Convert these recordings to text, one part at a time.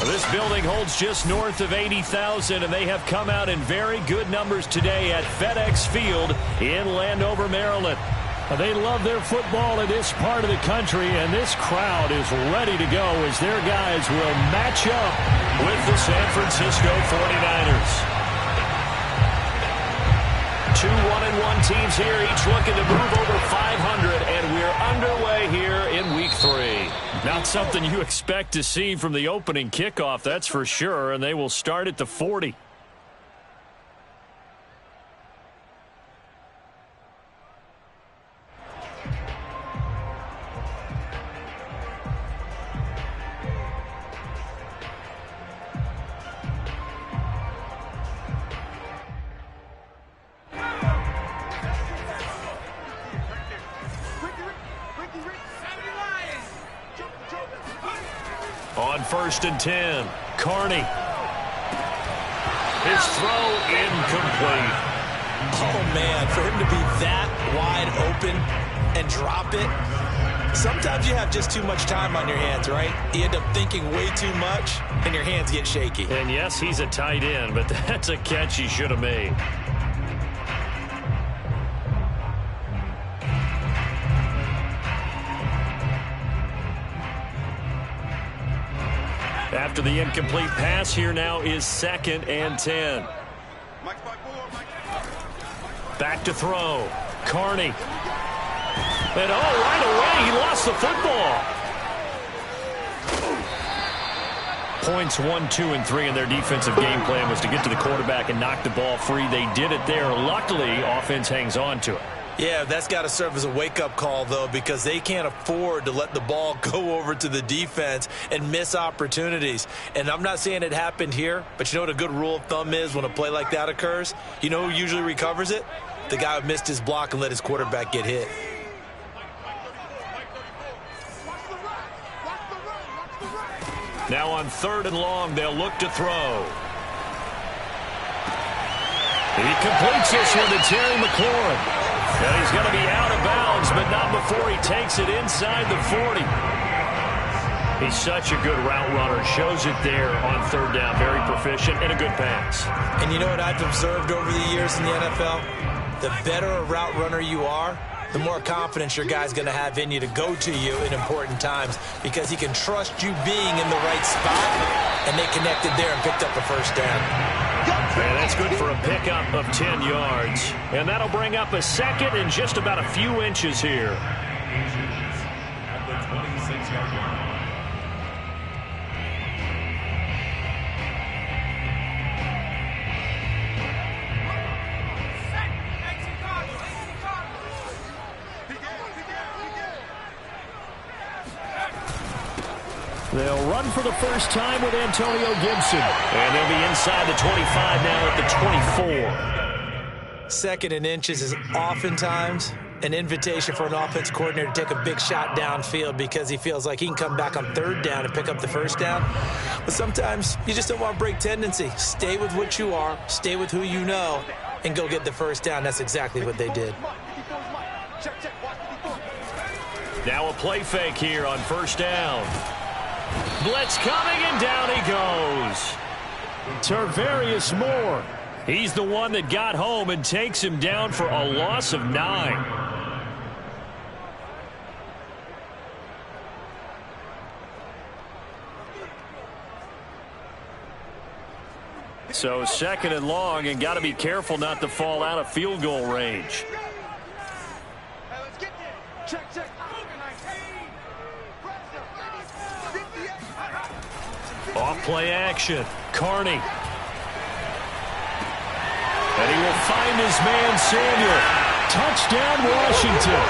This building holds just north of 80,000, and they have come out in very good numbers today at FedEx Field in Landover, Maryland. They love their football in this part of the country, and this crowd is ready to go as their guys will match up with the San Francisco 49ers. Two 1-1 teams here, each looking to move over 500, and we're underway here in Week 3. Not something you expect to see from the opening kickoff, that's for sure, and they will start at the 40. On 1st and 10, Carney. His throw incomplete. Oh, man, for him to be that wide open and drop it, sometimes you have just too much time on your hands, right? You end up thinking way too much, and your hands get shaky. And, yes, he's a tight end, but that's a catch he should have made. After the incomplete pass, here now is 2nd and 10. Back to throw. Carney. And right away, he lost the football. Points 1, 2, and 3 in their defensive game plan was to get to the quarterback and knock the ball free. They did it there. Luckily, offense hangs on to it. Yeah, that's got to serve as a wake-up call, though, because they can't afford to let the ball go over to the defense and miss opportunities. And I'm not saying it happened here, but you know what a good rule of thumb is when a play like that occurs? You know who usually recovers it? The guy who missed his block and let his quarterback get hit. Now on 3rd and long, they'll look to throw. He completes this one to Terry McLaurin. And he's going to be out of bounds, but not before he takes it inside the 40. He's such a good route runner. Shows it there on 3rd down. Very proficient and a good pass. And you know what I've observed over the years in the NFL? The better a route runner you are, the more confidence your guy's going to have in you to go to you in important times because he can trust you being in the right spot, and they connected there and picked up the 1st down. And that's good for a pickup of 10 yards. And that'll bring up a 2nd and just about a few inches here. They'll run for the first time with Antonio Gibson. And they'll be inside the 25 now at the 24. 2nd and inches is oftentimes an invitation for an offense coordinator to take a big shot downfield because he feels like he can come back on 3rd down and pick up the 1st down. But sometimes you just don't want to break tendency. Stay with what you are, stay with who you know, and go get the 1st down. That's exactly what they did. Now a play fake here on 1st down. Blitz coming, and down he goes. Tarvarius Moore. He's the one that got home and takes him down for a loss of 9. So 2nd and long, and got to be careful not to fall out of field goal range. Off play action. Carney. And he will find his man Samuel. Touchdown, Washington.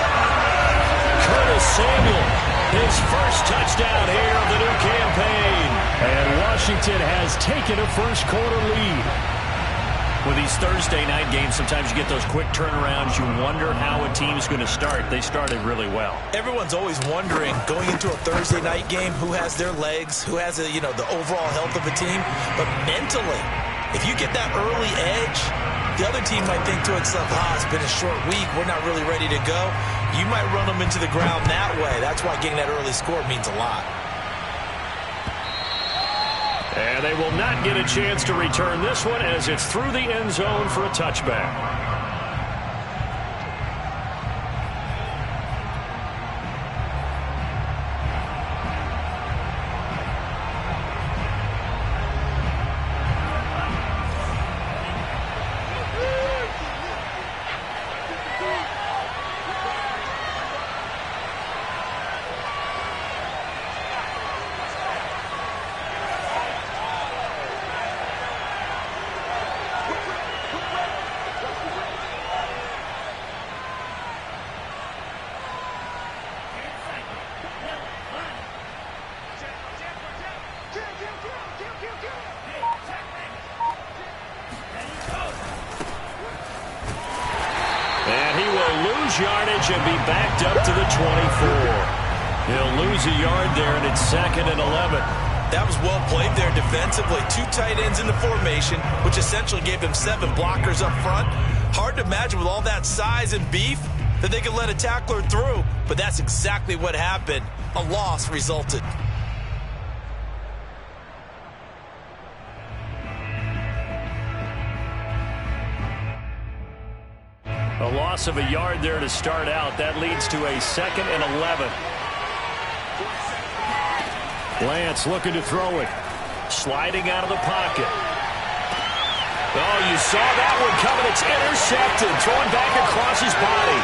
Curtis Samuel, his first touchdown here of the new campaign. And Washington has taken a first-quarter lead. With these Thursday night games, sometimes you get those quick turnarounds. You wonder how a team is going to start. They started really well. Everyone's always wondering, going into a Thursday night game, who has their legs, who has the overall health of a team. But mentally, if you get that early edge, the other team might think to itself, it's been a short week, we're not really ready to go. You might run them into the ground that way. That's why getting that early score means a lot. And they will not get a chance to return this one as it's through the end zone for a touchback. Yardage and be backed up to the 24. He'll lose a yard there, and it's 2nd and 11. That was well played there defensively. 2 tight ends in the formation, which essentially gave them 7 blockers up front. Hard to imagine with all that size and beef that they could let a tackler through, but that's exactly what happened. A loss resulted. A loss of a yard there to start out. That leads to a 2nd and 11. Lance looking to throw it. Sliding out of the pocket. Oh, you saw that one coming. It's intercepted. Thrown back across his body.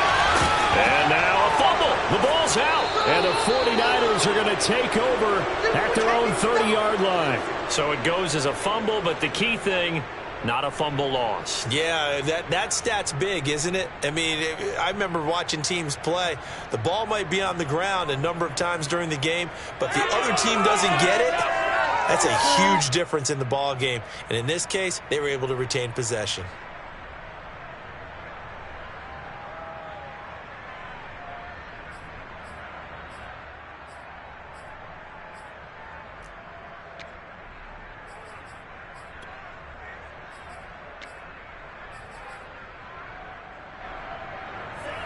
And now a fumble. The ball's out. And the 49ers are going to take over at their own 30-yard line. So it goes as a fumble, but the key thing, not a fumble loss. Yeah, that stat's big, isn't it? I mean, I remember watching teams play. The ball might be on the ground a number of times during the game, but the other team doesn't get it. That's a huge difference in the ball game. And in this case, they were able to retain possession.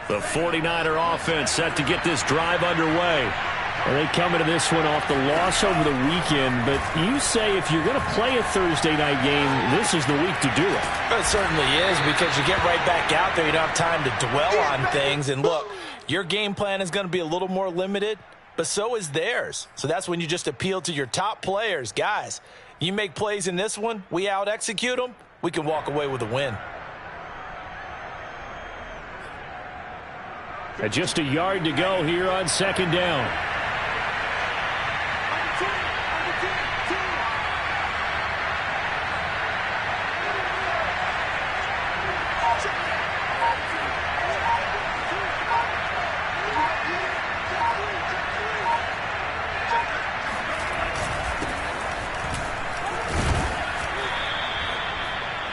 The 49er offense set to get this drive underway. And they come into this one off the loss over the weekend, but you say if you're going to play a Thursday night game, this is the week to do it. It certainly is, because you get right back out there. You don't have time to dwell on things. And look, your game plan is going to be a little more limited, but so is theirs. So that's when you just appeal to your top players. Guys, you make plays in this one, we out-execute them, we can walk away with a win. Just a yard to go here on 2nd down.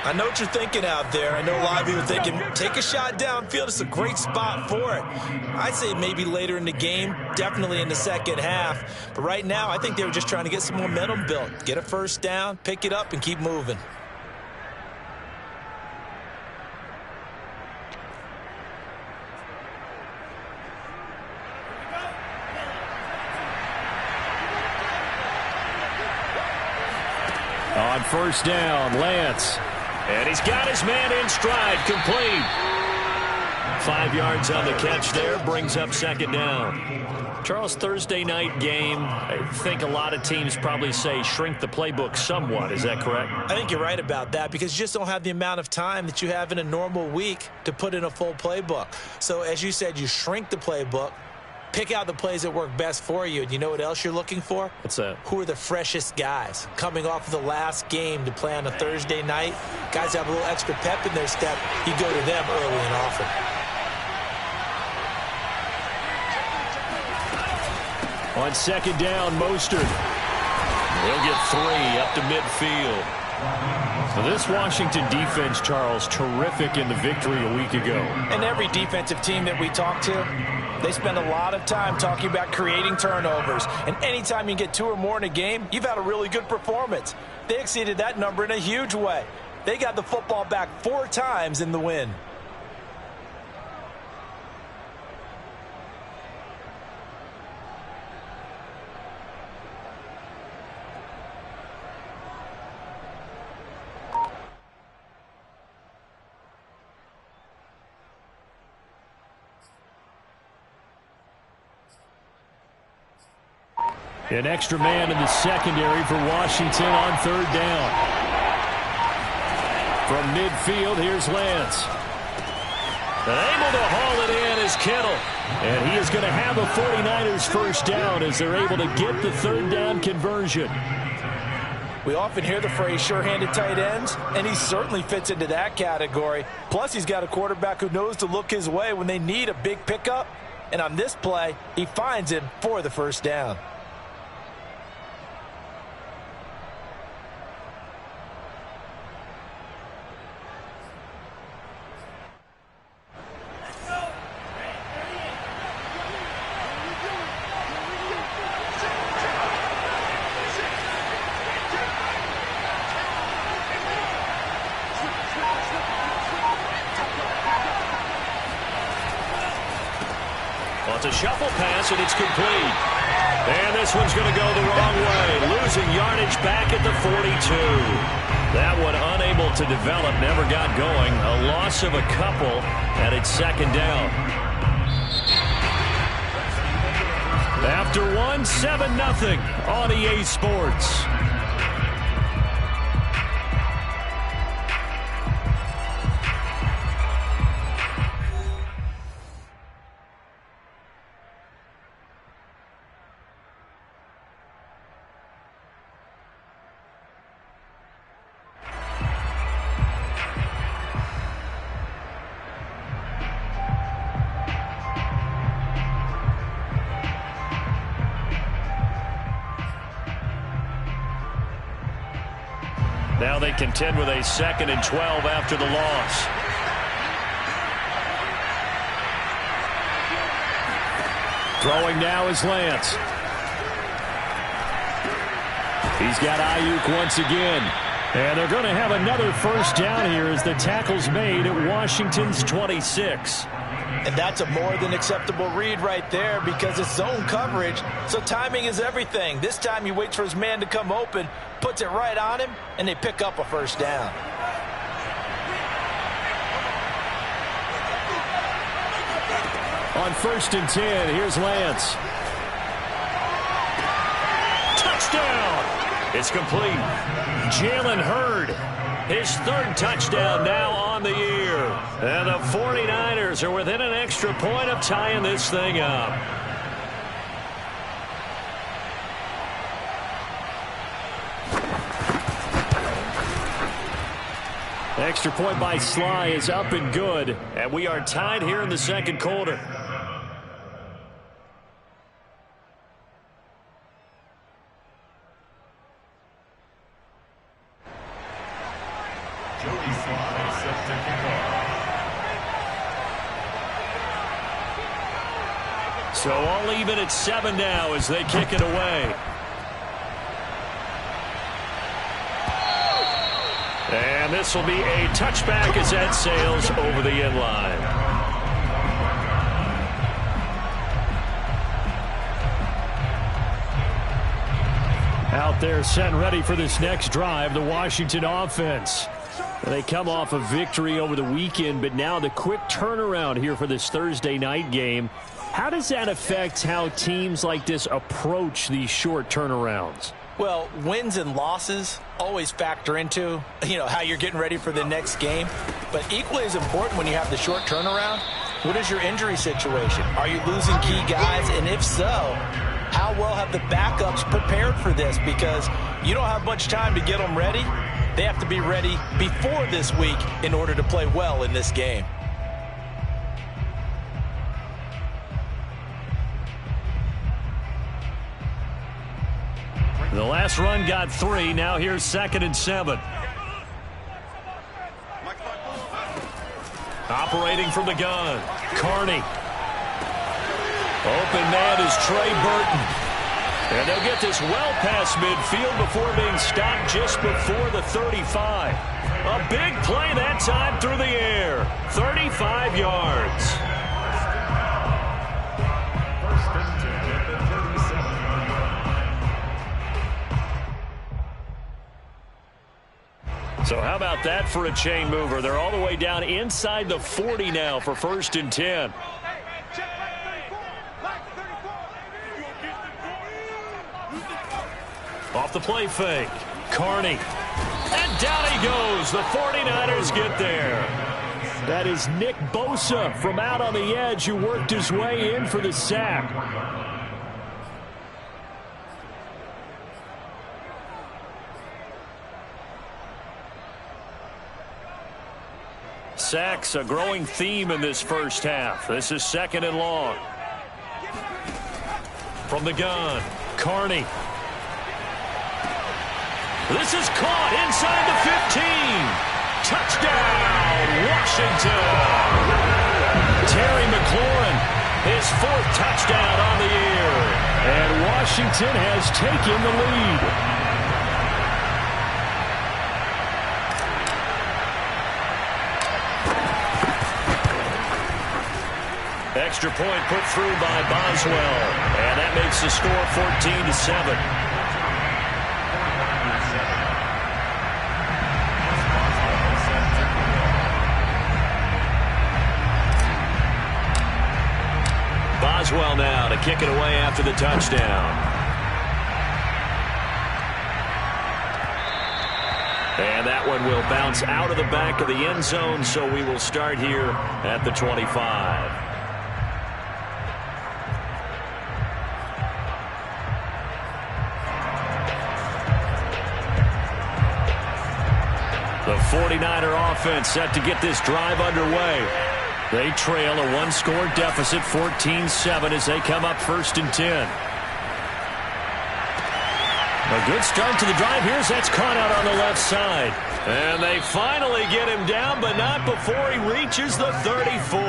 I know what you're thinking out there. I know a lot of you are thinking, take a shot downfield. It's a great spot for it. I'd say maybe later in the game, definitely in the second half. But right now, I think they were just trying to get some momentum built. Get a first down, pick it up, and keep moving. On 1st down, Lance. And he's got his man in stride, complete. 5 yards on the catch there, brings up 2nd down. Charles, Thursday night game, I think a lot of teams probably say shrink the playbook somewhat. Is that correct? I think you're right about that, because you just don't have the amount of time that you have in a normal week to put in a full playbook. So as you said, you shrink the playbook. Pick out the plays that work best for you. And you know what else you're looking for? What's that? Who are the freshest guys coming off of the last game to play on a Thursday night? Guys have a little extra pep in their step. You go to them early and often. On 2nd down, Mostert. He'll get 3 up to midfield. So this Washington defense, Charles, terrific in the victory a week ago. And every defensive team that we talk to, they spend a lot of time talking about creating turnovers. And anytime you get 2 or more in a game, you've had a really good performance. They exceeded that number in a huge way. They got the football back 4 times in the win. An extra man in the secondary for Washington on third down. From midfield, here's Lance. And able to haul it in is Kittle. And he is going to have a 49ers first down as they're able to get the third down conversion. We often hear the phrase sure-handed tight ends, and he certainly fits into that category. Plus, he's got a quarterback who knows to look his way when they need a big pickup. And on this play, he finds him for the first down. It's a shuffle pass, and it's complete. And this one's going to go the wrong way. Losing yardage back at the 42. That one unable to develop, never got going. A loss of a couple, and it's second down. After one, 7-0 on EA Sports. Now they contend with a 2nd and 12 after the loss. Throwing now is Lance. He's got Ayuk once again. And they're going to have another first down here as the tackle's made at Washington's 26. And that's a more than acceptable read right there because it's zone coverage, so timing is everything. This time he waits for his man to come open, puts it right on him, and they pick up a first down. On 1st and 10, here's Lance. Touchdown! It's complete. Jalen Hurd, his 3rd touchdown now on the year. And the 49ers are within an extra point of tying this thing up. Extra point by Sly is up and good. And we are tied here in the second quarter. So all even at 7 now as they kick it away. And this will be a touchback as that sails over the end line. Out there set and ready for this next drive, the Washington offense. They come off a victory over the weekend, but now the quick turnaround here for this Thursday night game. How does that affect how teams like this approach these short turnarounds? Well, wins and losses always factor into, how you're getting ready for the next game. But equally as important when you have the short turnaround, what is your injury situation? Are you losing key guys? And if so, how well have the backups prepared for this? Because you don't have much time to get them ready. They have to be ready before this week in order to play well in this game. The last run got 3. Now here's 2nd and 7. Operating from the gun, Carney. Open man is Trey Burton. And they'll get this well past midfield before being stopped just before the 35. A big play that time through the air. 35 yards. So how about that for a chain mover? They're all the way down inside the 40 now for 1st and 10. Off the play fake. Carney. And down he goes. The 49ers get there. That is Nick Bosa from out on the edge who worked his way in for the sack. Sacks, a growing theme in this first half. This is 2nd and long. From the gun, Carney. This is caught inside the 15. Touchdown, Washington. Terry McLaurin, his 4th touchdown on the year. And Washington has taken the lead. Extra point put through by Boswell. And that makes the score 14-7. Boswell now to kick it away after the touchdown. And that one will bounce out of the back of the end zone, so we will start here at the 25. The 49er offense set to get this drive underway. They trail a 1-score deficit, 14-7, as they come up 1st and 10. A good start to the drive. Here's that's caught out on the left side. And they finally get him down, but not before he reaches the 34.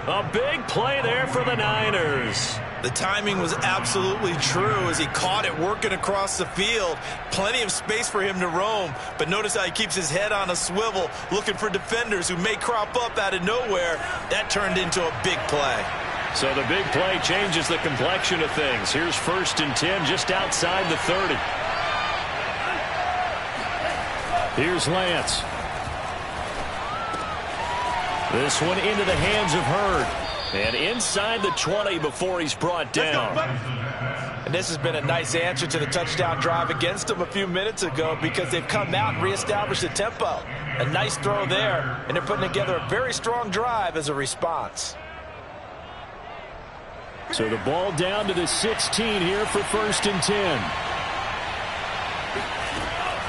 A big play there for the Niners. The timing was absolutely true as he caught it working across the field. Plenty of space for him to roam, but notice how he keeps his head on a swivel looking for defenders who may crop up out of nowhere. That turned into a big play. So the big play changes the complexion of things. Here's 1st and 10 just outside the 30. Here's Lance. This one into the hands of Hurd. And inside the 20 before he's brought down. And this has been a nice answer to the touchdown drive against them a few minutes ago because they've come out and reestablished the tempo. A nice throw there, and they're putting together a very strong drive as a response. So the ball down to the 16 here for 1st and 10.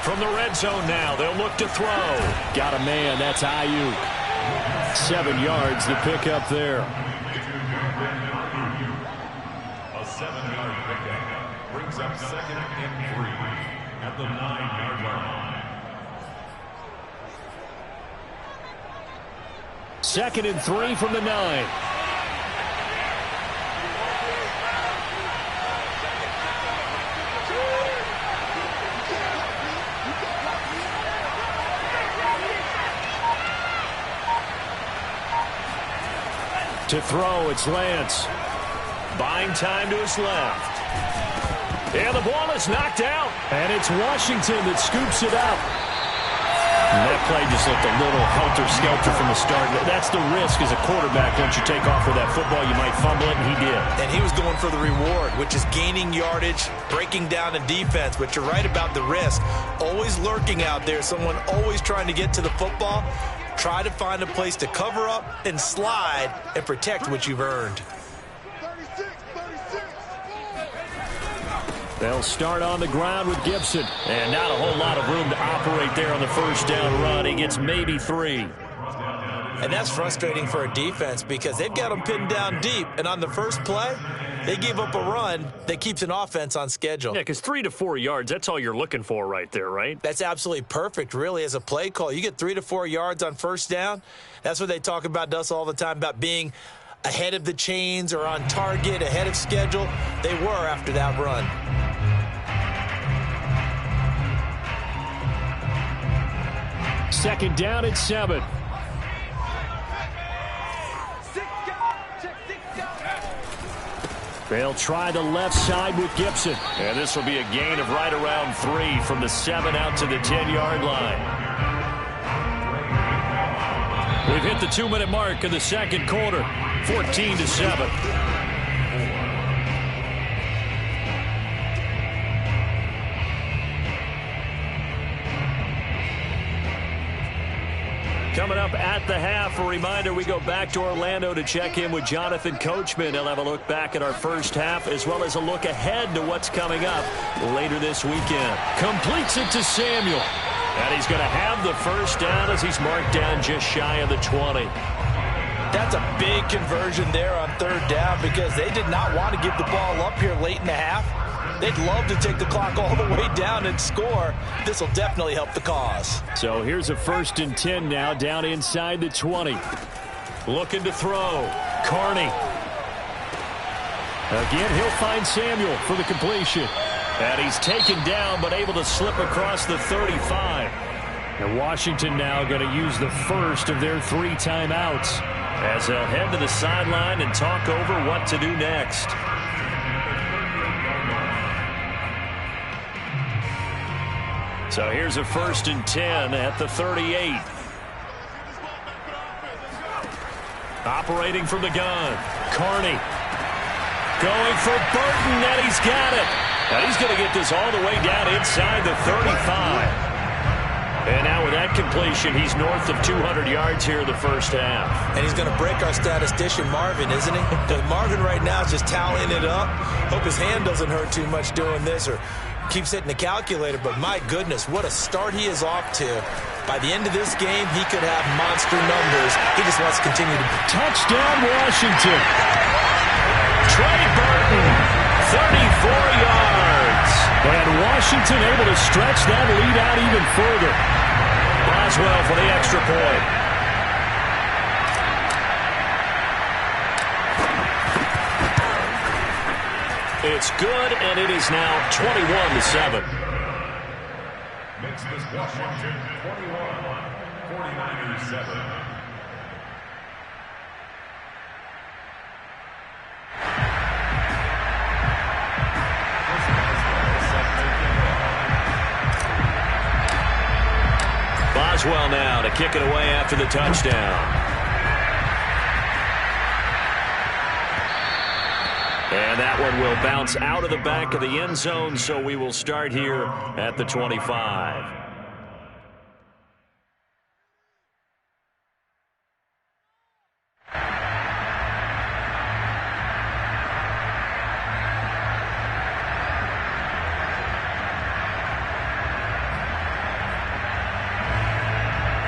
From the red zone now, they'll look to throw. Got a man, that's Ayuk. 7 yards the pickup there. A 7-yard pickup brings up 2nd and 3 at the 9-yard line. 2nd and 3 from the 9. To throw, it's Lance. Buying time to his left. And the ball is knocked out. And it's Washington that scoops it up. And that play just looked a little helter-skelter from the start. That's the risk as a quarterback. Once you take off with that football, you might fumble it, and he did. And he was going for the reward, which is gaining yardage, breaking down a defense. But you're right about the risk. Always lurking out there, someone always trying to get to the football. Try to find a place to cover up and slide and protect what you've earned. They'll start on the ground with Gibson. And not a whole lot of room to operate there on the 1st down run. He gets maybe 3. And that's frustrating for a defense because they've got them pinned down deep. And on the first play, they give up a run that keeps an offense on schedule. Yeah, because 3 to 4 yards, that's all you're looking for right there, right? That's absolutely perfect, really, as a play call. You get 3 to 4 yards on 1st down. That's what they talk about us all the time, about being ahead of the chains or on target, ahead of schedule. They were after that run. Second down at 7. They'll try the left side with Gibson. And this will be a gain of right around 3 from the 7 out to the 10-yard line. We've hit the 2-minute mark in the 2nd quarter, 14-7. up at the half. A reminder, we go back to Orlando to check in with Jonathan Coachman. He'll have a look back at our first half as well as a look ahead to what's coming up later this weekend. Completes it to Samuel. And he's going to have the first down as he's marked down just shy of the 20. That's a big conversion there on third down because they did not want to give the ball up here late in the half. They'd love to take the clock all the way down and score. This will definitely help the cause. So here's a 1st and 10 now down inside the 20. Looking to throw. Carney. Again, he'll find Samuel for the completion. And he's taken down but able to slip across the 35. And Washington now going to use the first of their 3 timeouts as they'll head to the sideline and talk over what to do next. So here's a 1st and 10 at the 38. Operating from the gun. Carney. Going for Burton, and he's got it. And he's going to get this all the way down inside the 35. And now with that completion, he's north of 200 yards here in the first half. And he's going to break our statistician Marvin, isn't he? Marvin right now is just tallying it up. Hope his hand doesn't hurt too much doing this or keeps hitting the calculator. But my goodness, what a start he is off to. By the end of this game, he could have monster numbers. He just wants to continue to... Touchdown, Washington. Trey Burton, 34 yards. And Washington able to stretch that lead out even further. Boswell for the extra point. It's good, and it is now 21-7. Makes this Washington 21, 49ers 7. Boswell now to kick it away after the touchdown. And that one will bounce out of the back of the end zone, so we will start here at the 25.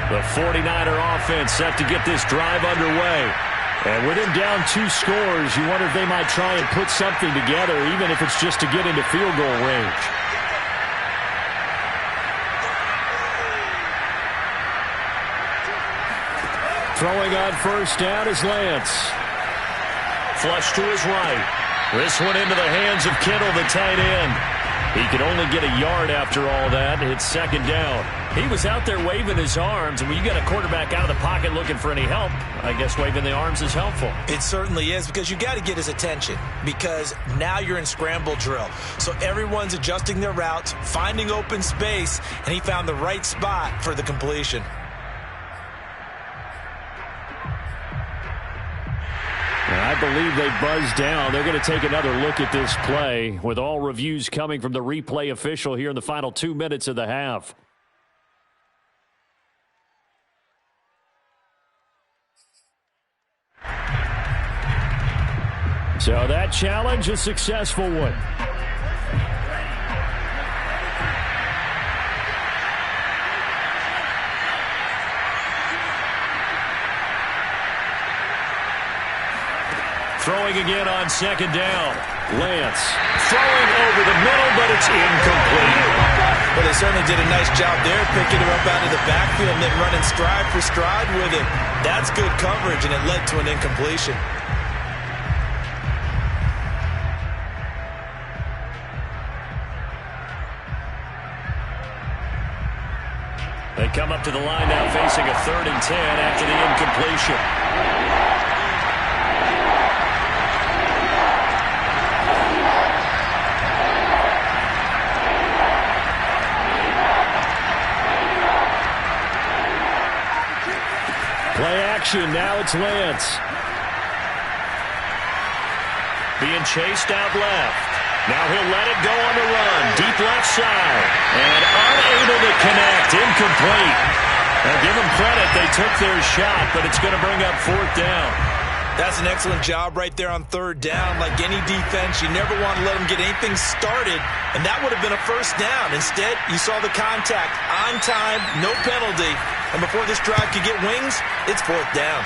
The 49er offense set to get this drive underway. And with him down 2 scores, you wonder if they might try and put something together, even if it's just to get into field goal range. Throwing on first down is Lance. Flush to his right. This one into the hands of Kittle, the tight end. He could only get a yard after all that. It's 2nd down. He was out there waving his arms, and when you got a quarterback out of the pocket looking for any help, I guess waving the arms is helpful. It certainly is, because you got to get his attention, because now you're in scramble drill. So everyone's adjusting their routes, finding open space, and he found the right spot for the completion. I believe they buzzed down. They're going to take another look at this play with all reviews coming from the replay official here in the final 2 minutes of the half. So that challenge, a successful one. Throwing again on 2nd down. Lance throwing over the middle, but it's incomplete. Well, they certainly did a nice job there, picking him up out of the backfield and then running stride for stride with it. That's good coverage, and it led to an incompletion. They come up to the line now facing a 3rd and 10 after the incompletion. Play action, now it's Lance. Being chased out left. Now he'll let it go on the run. Deep left side. And unable to connect. Incomplete. Now give them credit. They took their shot, but it's going to bring up 4th down. That's an excellent job right there on 3rd down. Like any defense, you never want to let them get anything started, and that would have been a 1st down. Instead, you saw the contact on time, no penalty, and before this drive could get wings, it's 4th down.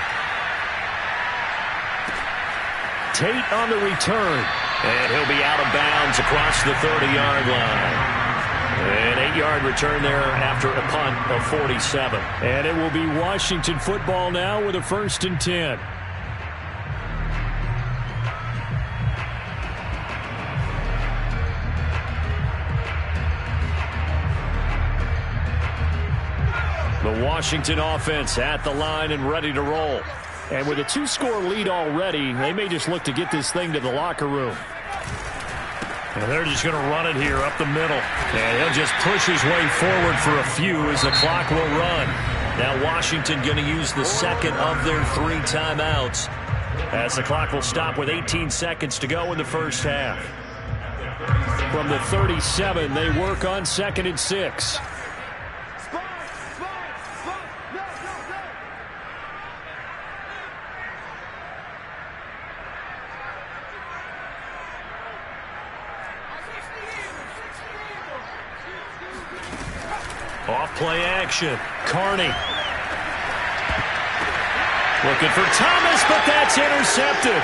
Tate on the return, and he'll be out of bounds across the 30-yard line. An 8-yard return there after a punt of 47. And it will be Washington football now with a 1st and 10. The Washington offense at the line and ready to roll. And with a 2-score lead already, they may just look to get this thing to the locker room. And they're just going to run it here up the middle. And he'll just push his way forward for a few as the clock will run. Now Washington going to use the second of their 3 timeouts as the clock will stop with 18 seconds to go in the first half. From the 37, they work on 2nd and 6. Off play action. Carney. Looking for Thomas, but that's intercepted.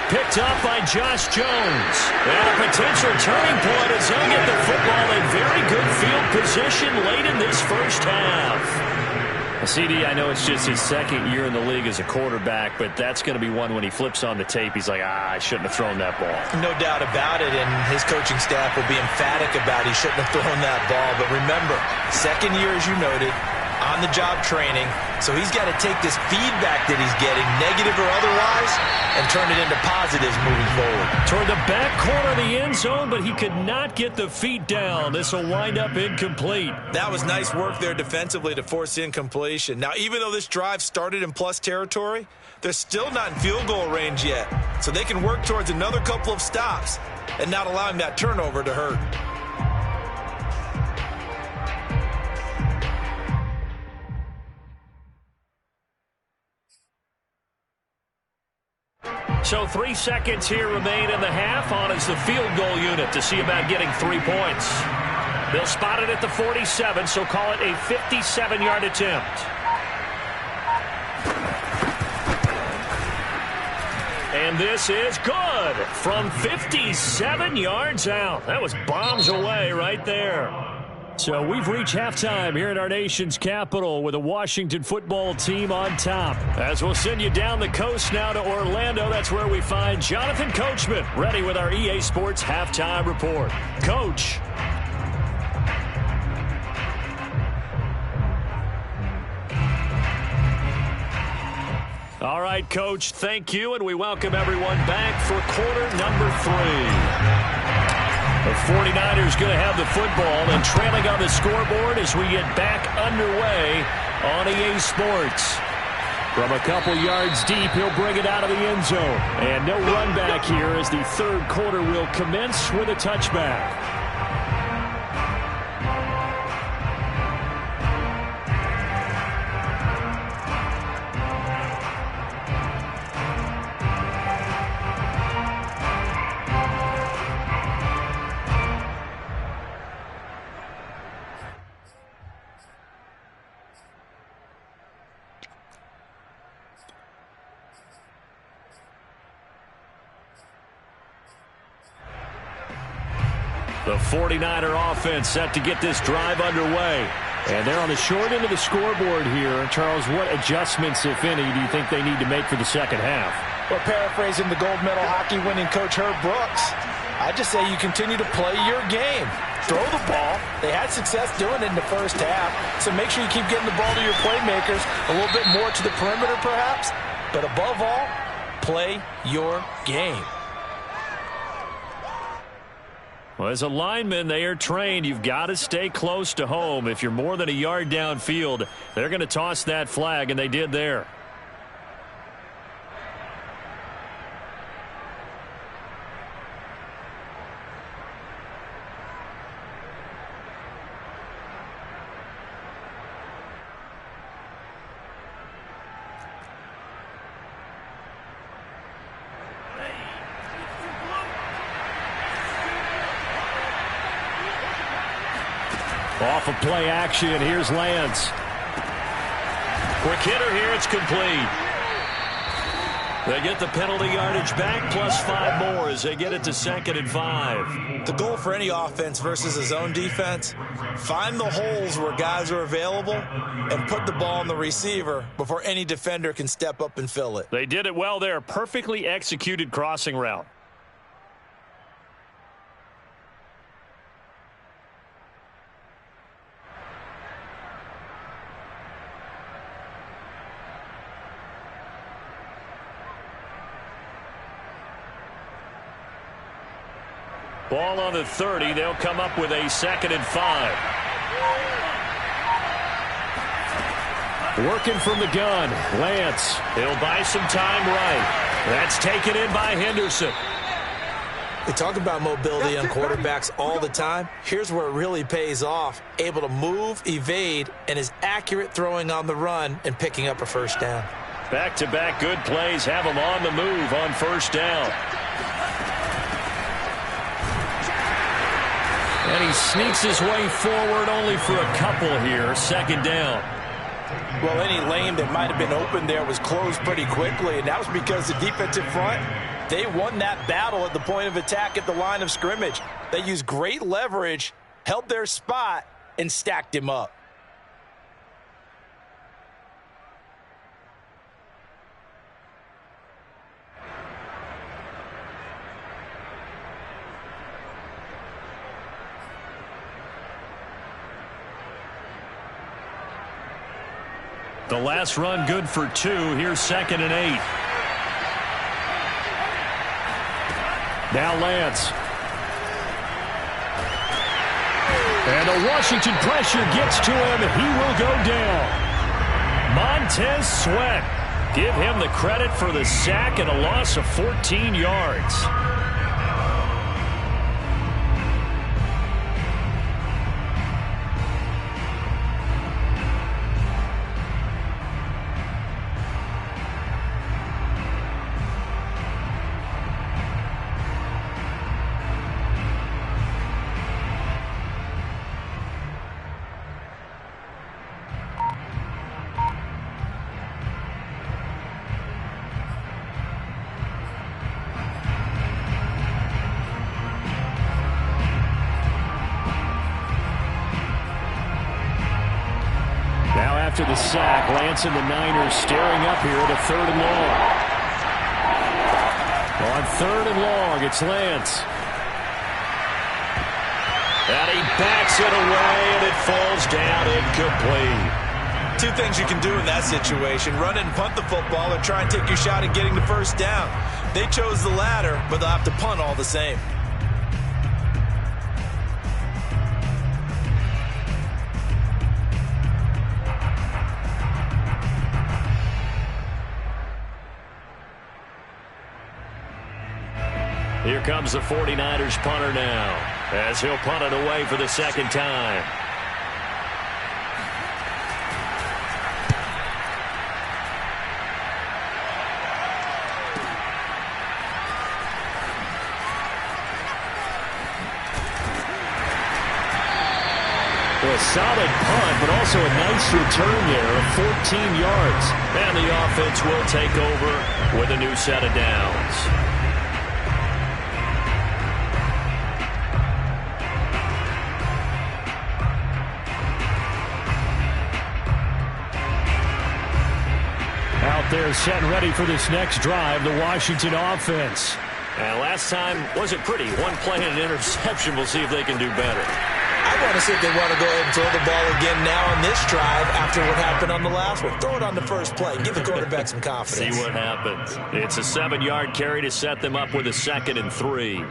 Picked up by Josh Jones. And a potential turning point as he'll get the football in very good field position late in this first half. CD, I know it's just his 2nd year in the league as a quarterback, but that's going to be one when he flips on the tape, he's like, I shouldn't have thrown that ball. No doubt about it, and his coaching staff will be emphatic about he shouldn't have thrown that ball. But remember, 2nd year, as you noted, on-the-job training, so he's got to take this feedback that he's getting, negative or otherwise, and turn it into positives moving forward. Toward the back corner of the end zone, but he could not get the feet down. This will wind up incomplete. That was nice work there defensively to force incompletion. Now, even though this drive started in plus territory, they're still not in field goal range yet, so they can work towards another couple of stops and not allowing that turnover to hurt. So 3 seconds here remain in the half on as the field goal unit to see about getting 3 points. They'll spot it at the 47, so call it a 57-yard attempt. And this is good from 57 yards out. That was bombs away right there. So we've reached halftime here in our nation's capital with a Washington football team on top. As we'll send you down the coast now to Orlando, that's where we find Jonathan Coachman ready with our EA Sports halftime report. Coach. All right, Coach, thank you, and we welcome everyone back for quarter number 3. The 49ers going to have the football and trailing on the scoreboard as we get back underway on EA Sports. From a couple yards deep, he'll bring it out of the end zone. And no run back here as the 3rd quarter will commence with a touchback. The 49er offense set to get this drive underway. And they're on the short end of the scoreboard here. Charles, what adjustments, if any, do you think they need to make for the second half? Well, paraphrasing the gold medal hockey winning coach Herb Brooks, I just say you continue to play your game. Throw the ball. They had success doing it in the first half, so make sure you keep getting the ball to your playmakers, a little bit more to the perimeter perhaps, but above all, play your game. Well, as a lineman, they are trained. You've got to stay close to home. If you're more than a yard downfield, they're going to toss that flag, and they did there. Off of play action, here's Lance. Quick hitter here, it's complete. They get the penalty yardage back, plus 5 more as they get it to 2nd and 5. The goal for any offense versus a zone defense, find the holes where guys are available and put the ball on the receiver before any defender can step up and fill it. They did it well there. Perfectly executed crossing route. Ball on the 30. They'll come up with a 2nd and 5. Working from the gun. Lance. He'll buy some time right. That's taken in by Henderson. We talk about mobility on quarterbacks all the time. Here's where it really pays off. Able to move, evade, and is accurate throwing on the run and picking up a first down. Back-to-back good plays have him on the move on first down. And he sneaks his way forward only for a couple here. 2nd down. Well, any lane that might have been open there was closed pretty quickly, and that was because the defensive front, they won that battle at the point of attack at the line of scrimmage. They used great leverage, held their spot, and stacked him up. The last run good for 2. Here's 2nd and 8. Now Lance. And the Washington pressure gets to him. He will go down. Montez Sweat. Give him the credit for the sack and a loss of 14 yards. After the sack, Lance and the Niners staring up here at a 3rd and long. On 3rd and long, it's Lance. And he backs it away, and it falls down incomplete. 2 things you can do in that situation: run it and punt the football, or try and take your shot at getting the first down. They chose the latter, but they'll have to punt all the same. Here comes the 49ers punter now, as he'll punt it away for the 2nd time. Well, a solid punt, but also a nice return there of 14 yards. And the offense will take over with a new set of downs. They're set and ready for this next drive, the Washington offense. And last time wasn't pretty. 1 play and an interception. We'll see if they can do better. I want to see if they want to go ahead and throw the ball again now on this drive after what happened on the last one. Throw it on the first play. Give the quarterback some confidence. See what happens. It's a 7-yard carry to set them up with a 2nd and 3.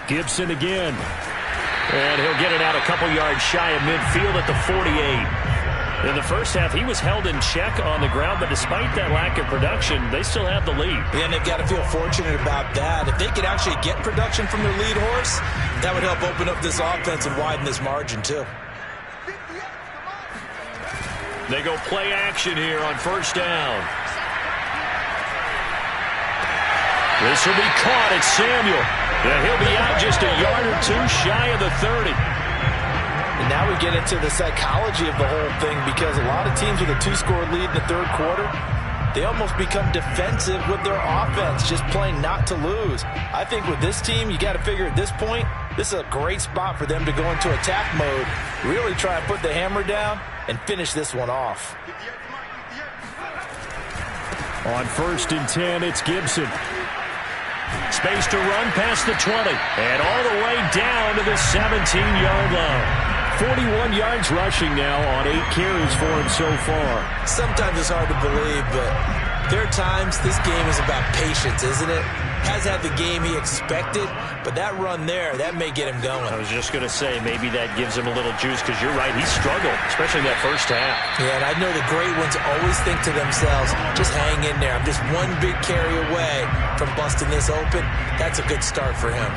Gibson again. And he'll get it out a couple yards shy of midfield at the 48. In the first half, he was held in check on the ground, but despite that lack of production, they still have the lead. Yeah, and they've got to feel fortunate about that. If they could actually get production from their lead horse, that would help open up this offense and widen this margin, too. They go play action here on first down. This will be caught. It's Samuel. Yeah, he'll be out just a yard or two shy of the 30. And now we get into the psychology of the whole thing, because a lot of teams with a 2-score lead in the third quarter, they almost become defensive with their offense, just playing not to lose. I think with this team, you got to figure at this point, this is a great spot for them to go into attack mode, really try and put the hammer down and finish this one off. On 1st and 10, it's Gibson. Space to run past the 20 and all the way down to the 17-yard line. 41 yards rushing now on 8 carries for him so far. Sometimes it's hard to believe, but there are times this game is about patience, isn't it? Has had the game he expected, but that run there, that may get him going. I was just going to say, maybe that gives him a little juice, because you're right, he struggled, especially in that first half. Yeah, and I know the great ones always think to themselves, just hang in there. I'm just one big carry away from busting this open. That's a good start for him.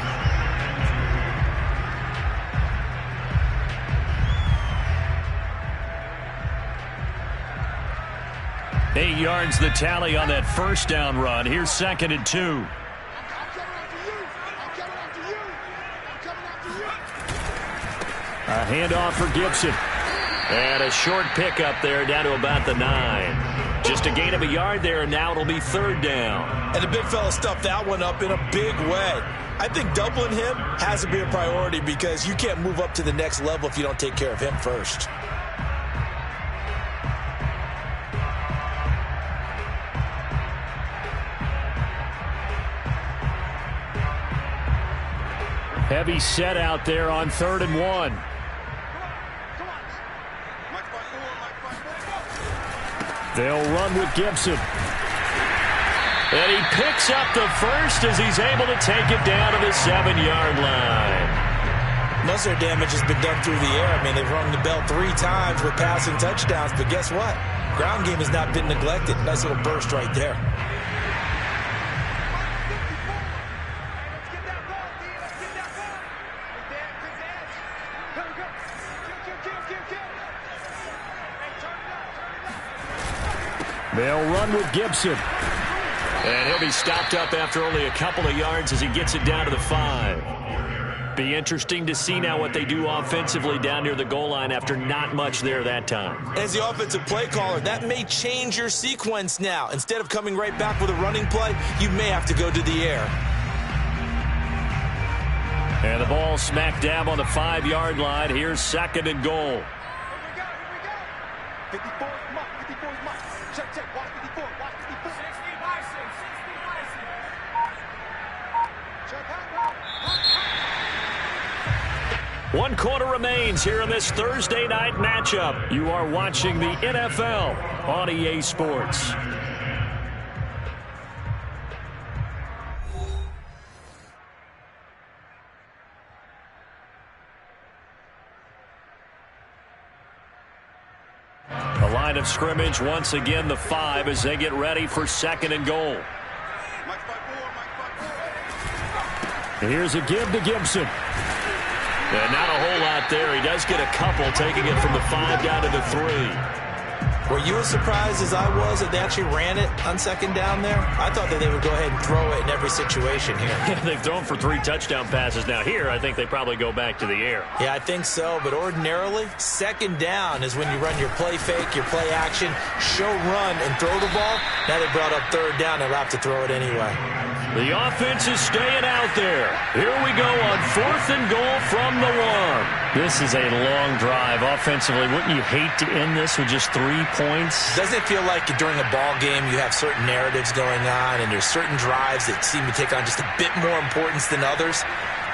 Eight yards the tally on that first down run. Here's 2nd and 2. A handoff for Gibson. And a short pickup there down to about the 9. Just a gain of a yard there, and now it'll be 3rd down. And the big fella stuffed that one up in a big way. I think doubling him has to be a priority, because you can't move up to the next level if you don't take care of him first. Heavy set out there on 3rd and 1. They'll run with Gibson. And he picks up the first as he's able to take it down to the 7-yard line. Most of their damage has been done through the air. I mean, they've rung the bell 3 times with passing touchdowns, but guess what? Ground game has not been neglected. Nice little burst right there. They'll run with Gibson. And he'll be stopped up after only a couple of yards as he gets it down to the 5. Be interesting to see now what they do offensively down near the goal line after not much there that time. As the offensive play caller, that may change your sequence now. Instead of coming right back with a running play, you may have to go to the air. And the ball smack dab on the 5-yard line. Here's 2nd and goal. One quarter remains here in this Thursday night matchup. You are watching the NFL on EA Sports. The line of scrimmage once again the 5 as they get ready for 2nd and goal. Here's a give to Gibson. And not a whole lot there. He does get a couple, taking it from the 5 down to the 3. Were you as surprised as I was that they actually ran it on 2nd down there? I thought that they would go ahead and throw it in every situation here. They've thrown for 3 touchdown passes. Now here, I think they probably go back to the air. Yeah, I think so. But ordinarily, 2nd down is when you run your play fake, your play action, show run, and throw the ball. Now they brought up 3rd down. They'll have to throw it anyway. The offense is staying out there. Here we go on 4th and goal from the 1. This is a long drive offensively. Wouldn't you hate to end this with just 3 points? Doesn't it feel like during a ball game you have certain narratives going on and there's certain drives that seem to take on just a bit more importance than others?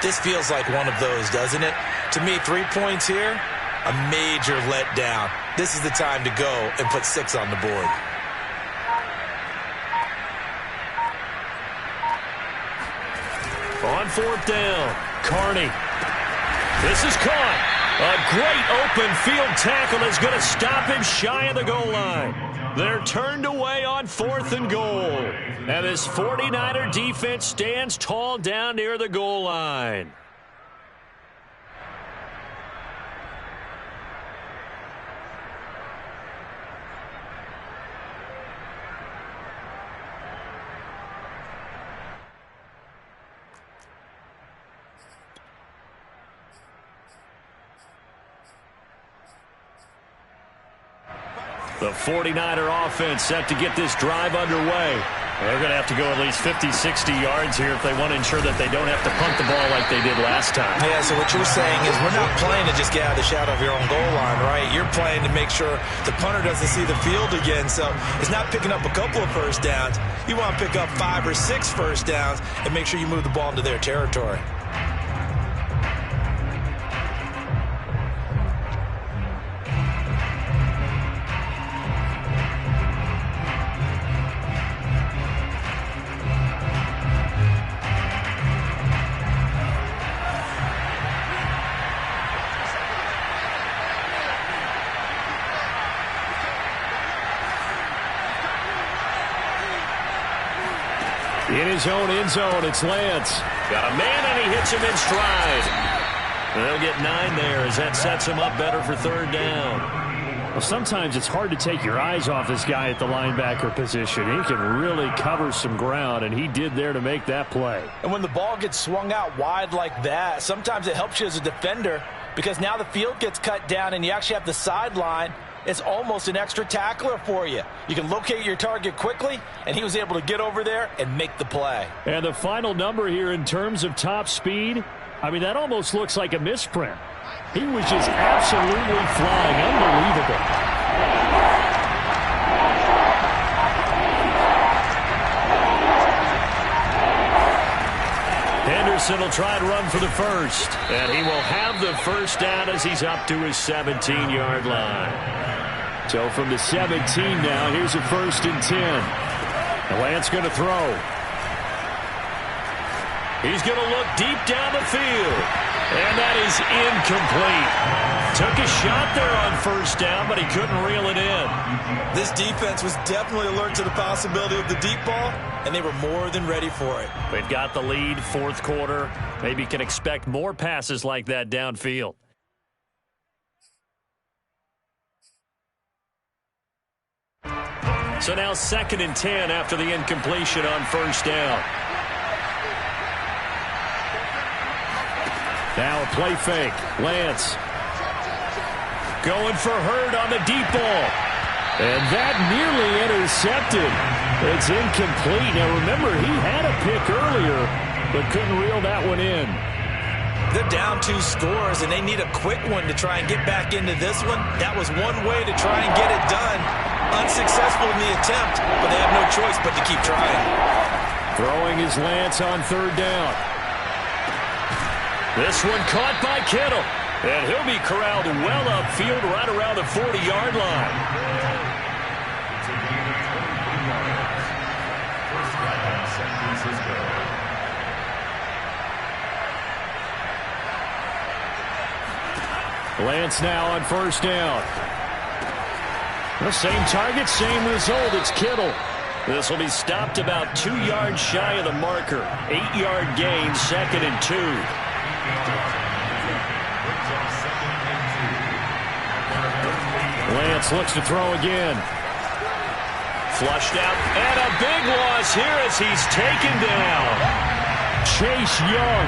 This feels like one of those, doesn't it? To me, 3 points here, a major letdown. This is the time to go and put 6 on the board. On 4th down, Carney. This is caught. A great open field tackle is going to stop him shy of the goal line. They're turned away on 4th and goal. And this 49er defense stands tall down near the goal line. The 49er offense set to get this drive underway. They're going to have to go at least 50, 60 yards here if they want to ensure that they don't have to punt the ball like they did last time. Yeah, so what you're saying is we're not playing to just get out of the shadow of your own goal line, right? You're playing to make sure the punter doesn't see the field again. So it's not picking up a couple of first downs. You want to pick up 5 or 6 first downs and make sure you move the ball into their territory. In his own end zone, it's Lance. Got a man, and he hits him in stride. They'll get 9 there as that sets him up better for 3rd down. Well, sometimes it's hard to take your eyes off this guy at the linebacker position. He can really cover some ground, and he did there to make that play. And when the ball gets swung out wide like that, sometimes it helps you as a defender because now the field gets cut down and you actually have the sideline. It's almost an extra tackler for you. You can locate your target quickly, and he was able to get over there and make the play. And the final number here in terms of top speed, I mean, that almost looks like a misprint. He was just absolutely flying. Unbelievable. Henderson will try to run for the first. And he will have the first down as he's up to his 17-yard line. So from the 17 now, here's a 1st and 10. Lance going to throw. He's going to look deep down the field. And that is incomplete. Took a shot there on 1st down, but he couldn't reel it in. This defense was definitely alert to the possibility of the deep ball, and they were more than ready for it. They've got the lead, 4th quarter. Maybe can expect more passes like that downfield. So now 2nd and 10 after the incompletion on 1st down. Now a play fake. Lance going for Hurd on the deep ball. And that nearly intercepted. It's incomplete. Now remember, he had a pick earlier, but couldn't reel that one in. They're down 2 scores, and they need a quick one to try and get back into this one. That was one way to try and get it done. Unsuccessful in the attempt, but they have no choice but to keep trying. Throwing his Lance on 3rd down. This one caught by Kittle. And he'll be corralled well upfield right around the 40-yard line. Lance now on 1st down. The same target, same result. It's Kittle. This will be stopped about 2 yards shy of the marker. 8-yard gain, 2nd and 2. Lance looks to throw again. Flushed out, and a big loss here as he's taken down. Chase Young.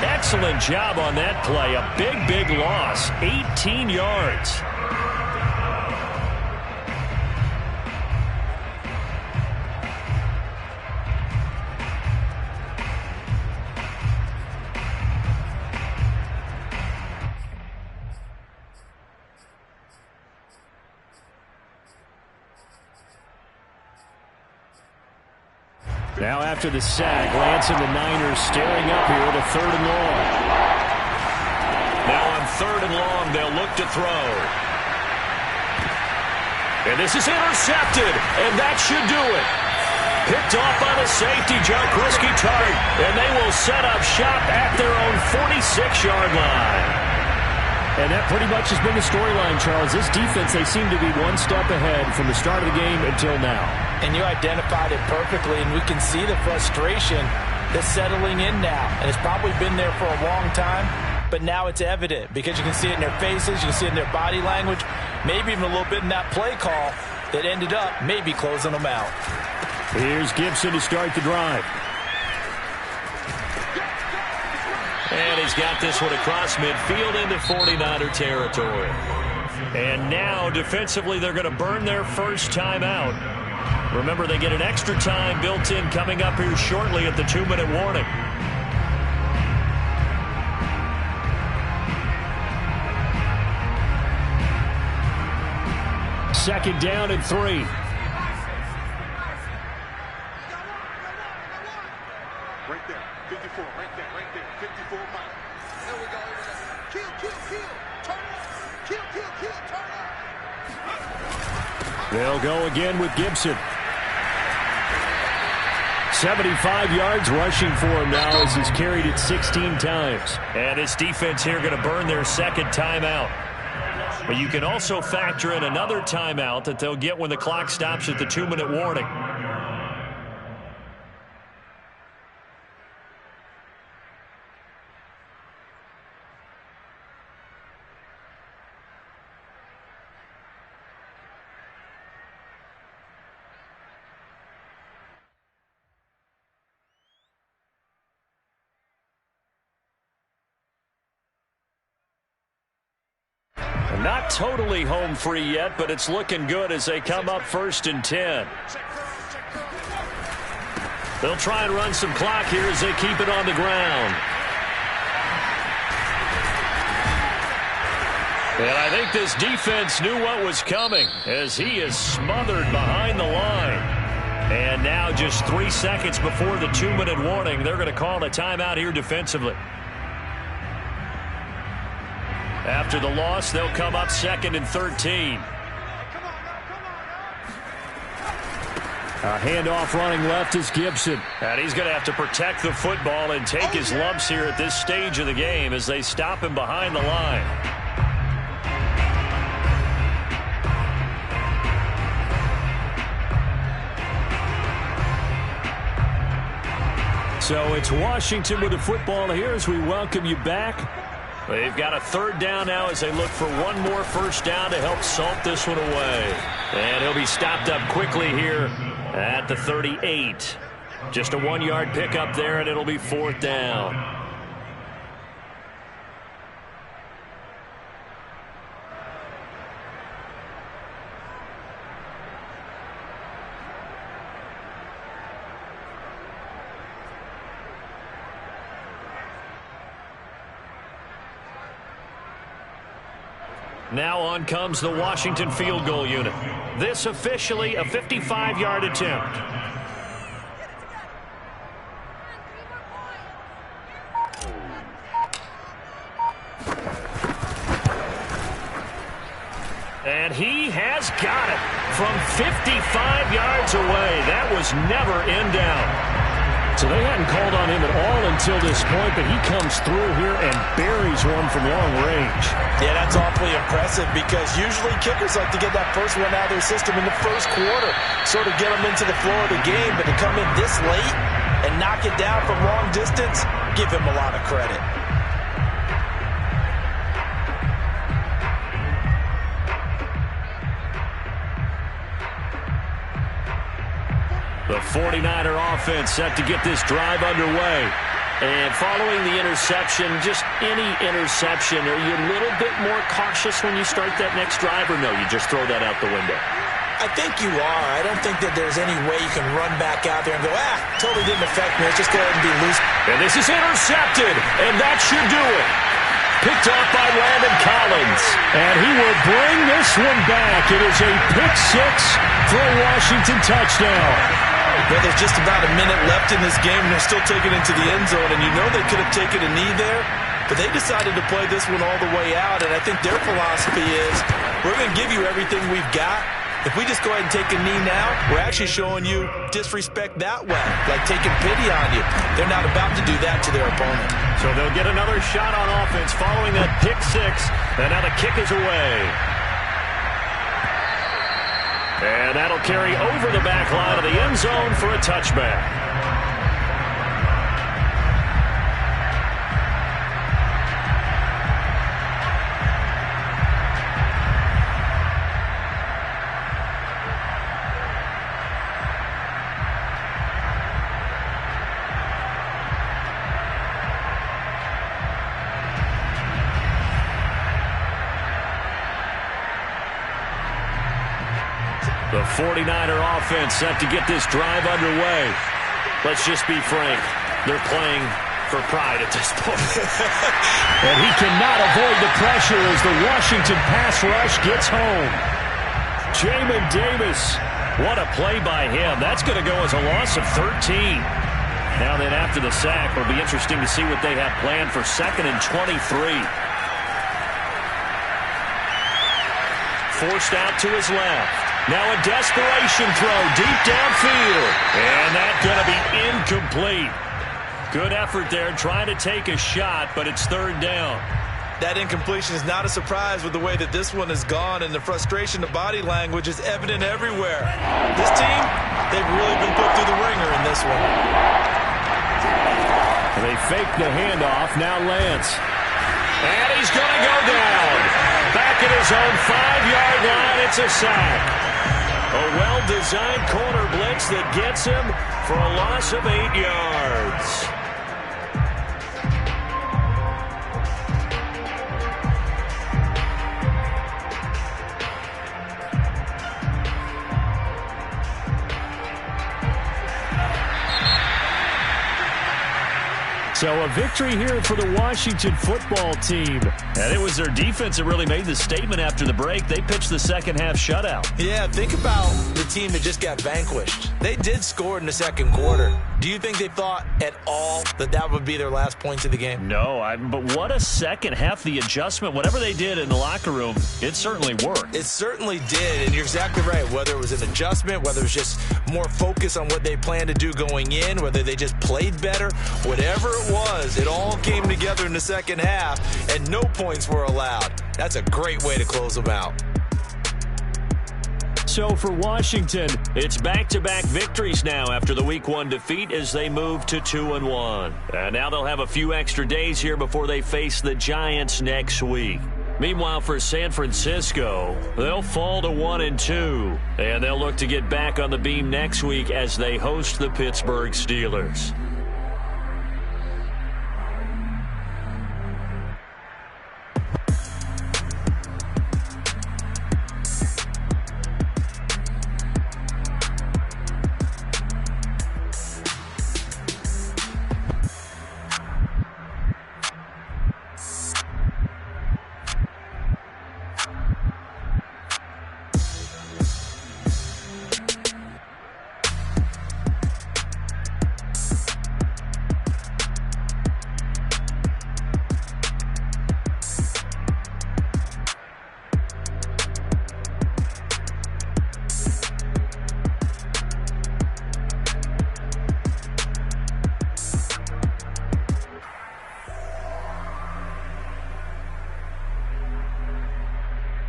Excellent job on that play. A big, big loss. 18 yards. Now after the sack, Lance and the Niners staring up here at a 3rd and long. Now on 3rd and long, they'll look to throw. And this is intercepted, and that should do it. Picked off by the safety, Jaquiski Tartt, and they will set up shop at their own 46-yard line. And that pretty much has been the storyline, Charles. This defense, they seem to be one step ahead from the start of the game until now. And you identified it perfectly, and we can see the frustration that's settling in now. And it's probably been there for a long time, but now it's evident because you can see it in their faces, you can see it in their body language, maybe even a little bit in that play call that ended up maybe closing them out. Here's Gibson to start the drive. And he's got this one across midfield into 49er territory. And now, defensively, they're going to burn their first timeout. Remember, they get an extra time built in coming up here shortly at the 2-minute warning. Second down and 3. Right there, 54, right there, 54 miles. There we go, Kill, turn up. Kill, turn up. They'll go again with Gibson. 75 yards rushing for him now as he's carried it 16 times. And his defense here going to burn their second timeout. But you can also factor in another timeout that they'll get when the clock stops at the 2-minute warning. Not totally home free yet, but it's looking good as they come up 1st and 10. They'll try and run some clock here as they keep it on the ground. And I think this defense knew what was coming as he is smothered behind the line. And now just 3 seconds before the 2-minute warning, they're going to call a timeout here defensively. After the loss, they'll come up 2nd and 13. A handoff running left is Gibson. And he's going to have to protect the football and take his lumps here at this stage of the game as they stop him behind the line. So it's Washington with the football here as we welcome you back. They've got a 3rd down now as they look for one more first down to help salt this one away. And he'll be stopped up quickly here at the 38. Just a 1-yard pickup there, and it'll be 4th down. Now on comes the Washington field goal unit. This officially a 55-yard attempt. And he has got it from 55 yards away. That was never in down. So they hadn't called on him at all until this point, but he comes through here and buries one from long range. Yeah, that's awfully impressive because usually kickers like to get that first one out of their system in the first quarter, sort of get them into the flow of the game, but to come in this late and knock it down from long distance, give him a lot of credit. The 49er offense set to get this drive underway. And following the interception, just any interception, are you a little bit more cautious when you start that next drive, or no, you just throw that out the window? I think you are. I don't think that there's any way you can run back out there and go, totally didn't affect me. Let's just go ahead and be loose. And this is intercepted, and that should do it. Picked off by Landon Collins. And he will bring this one back. It is a pick 6 for a Washington touchdown. Well, there's just about a minute left in this game, and they're still taking it into the end zone. And you know they could have taken a knee there, but they decided to play this one all the way out. And I think their philosophy is, we're going to give you everything we've got, If we just go ahead and take a knee now, we're actually showing you disrespect that way, like taking pity on you. They're not about to do that to their opponent. So they'll get another shot on offense following that pick six. And now the kick is away. And that'll carry over the back line of the end zone for a touchback. The 49er offense set to get this drive underway. Let's just be frank. They're playing for pride at this point. And he cannot avoid the pressure as the Washington pass rush gets home. Jamin Davis. What a play by him. That's going to go as a loss of 13. Now then, after the sack, it'll be interesting to see what they have planned for 2nd and 23. Forced out to his left. Now a desperation throw deep downfield. And that's going to be incomplete. Good effort there trying to take a shot, but it's 3rd down. That incompletion is not a surprise with the way that this one has gone, and the frustration, the body language is evident everywhere. This team, they've really been put through the ringer in this one. They fake the handoff. Now Lance. And he's going to go down. Back at his own 5-yard line, it's a sack. A well-designed corner blitz that gets him for a loss of 8 yards. So a victory here for the Washington football team. And it was their defense that really made the statement after the break. They pitched the second-half shutout. Yeah, think about the team that just got vanquished. They did score in the second quarter. Do you think they thought at all that that would be their last points of the game? No, but what a second half. The adjustment, whatever they did in the locker room, it certainly worked. It certainly did, and you're exactly right. Whether it was an adjustment, whether it was just more focus on what they planned to do going in, whether they just played better, whatever it was, it all came together in the second half, and no points were allowed. That's a great way to close them out. So for Washington, it's back-to-back victories now after the Week 1 defeat as they move to 2-1. And now they'll have a few extra days here before they face the Giants next week. Meanwhile, for San Francisco, they'll fall to 1-2. And they'll look to get back on the beam next week as they host the Pittsburgh Steelers.